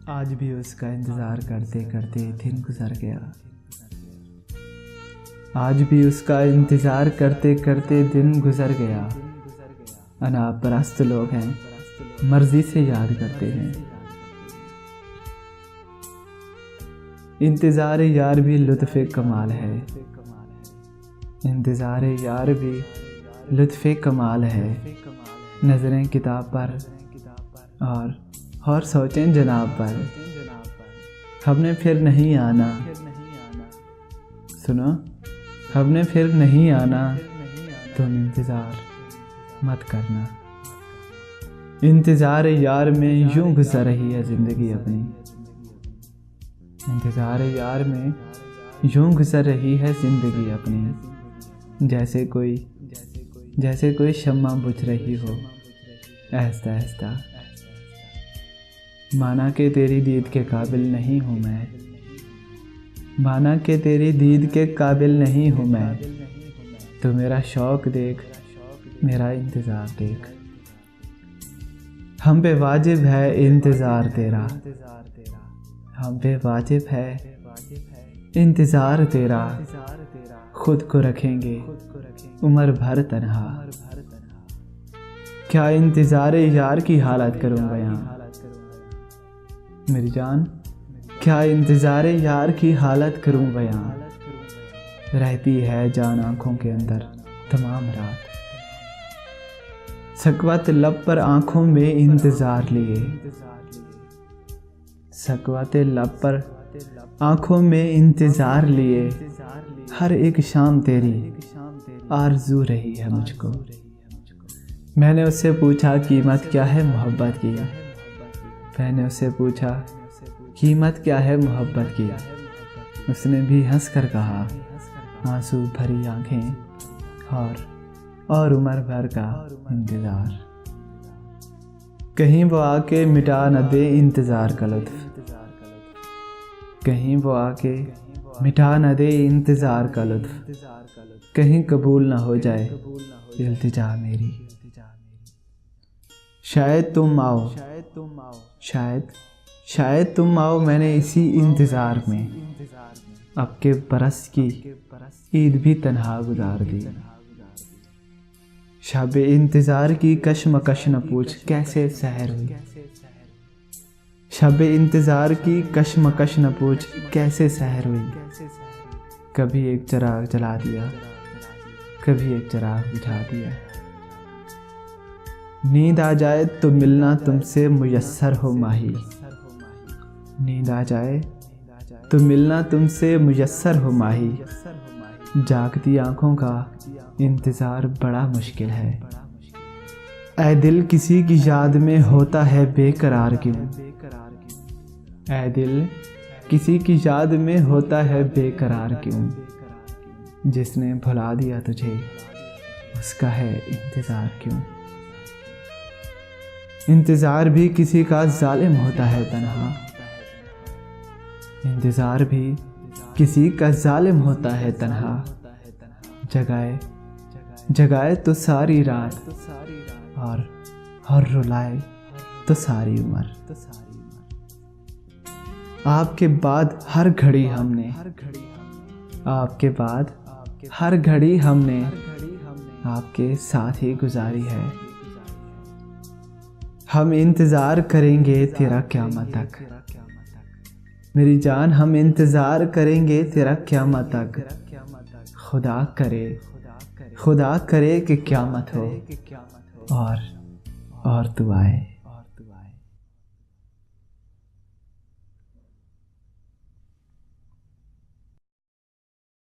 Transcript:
आज भी उसका इंतज़ार करते करते दिन गुजर गया। आज भी उसका इंतज़ार करते करते दिन गुजर गया। अनापरस्त लोग हैं, मर्जी से याद करते हैं। इंतज़ार यार भी लुत्फ़े कमाल है। इंतज़ार यार भी लुत्फ़े कमाल है। नज़रें किताब पर और सोचें जनाब पर। हमने फिर नहीं आना, सुनो, हमने फिर नहीं आना, तुम इंतज़ार मत करना। इंतज़ार यार में यूं गुजर रही है ज़िंदगी अपनी। इंतज़ार यार में यूं गुजर रही है ज़िंदगी अपनी। जैसे कोई शम्मा बुझ रही हो आहिस्ता आहिस्ता। माना कि तेरी दीद के काबिल नहीं हूँ मैं। माना कि तेरी दीद के काबिल नहीं हूँ मैं। तो मेरा शौक़ देख, मेरा इंतज़ार देख। हम पे वाजिब है इंतज़ार तेरा। हम पे वाजिब है इंतज़ार तेरा। खुद को रखेंगे उम्र भर तन्हा। क्या इंतज़ार यार की हालत करूँगा यहाँ मेरी जान। क्या इंतज़ार यार की हालत करूँ बयां। रहती है जान आँखों के अंदर तमाम रात। सकवत लब पर आँखों में इंतज़ार लिए। सकवत लब पर आँखों में इंतज़ार लिए। हर एक शाम तेरी आरज़ू रही है मुझको। मैंने उससे पूछा कीमत क्या है मोहब्बत की। मैंने उससे पूछा कीमत क्या है मोहब्बत की। उसने भी हंस कर कहा आंसू भरी आंखें और उम्र भर का इंतज़ार। कहीं वो आके मिटा न दे इंतज़ार का लुत्फ़। कहीं वो आके मिटा न दे इंतज़ार का लुत्फ़। कहीं कबूल न हो जाए इल्तिजा मेरी। शायद तुम आओ, शायद तुम आओ मैंने इसी इंतज़ार में। अब के बरस की ईद भी तन्हा गुजार दी। शब इंतज़ार की कशमकश न पूछ कैसे सहर हुई। शब इंतज़ार की कशमकश न पूछ कैसे सहर हुई। कभी एक चिराग जला दिया, कभी एक चिराग बुझा दिया। नींद आ जाए तो मिलना तुमसे मुयस्सर हो माही। नींद आ जाए तो मिलना तुमसे मुयस्सर हो माही। जागती आँखों का इंतज़ार बड़ा मुश्किल है। ऐ दिल किसी की याद में होता है बेकरार क्यों। ऐ दिल किसी की याद में होता है बेकरार क्यों। जिसने भुला दिया तुझे उसका है इंतज़ार क्यों। इंतज़ार भी किसी का जालिम होता है तन्हा। इंतज़ार भी किसी का जालिम होता है तन्हा। जगाए तो सारी रात और रुलाए तो सारी उम्र। आपके बाद हर घड़ी हमने आपके बाद हर घड़ी हमने आपके साथ ही गुजारी है। हम इंतज़ार करेंगे तेरा क़यामत तक मेरी जान। हम इंतज़ार करेंगे तेरा क़यामत तक। खुदा करे कि क़यामत हो और तू आए।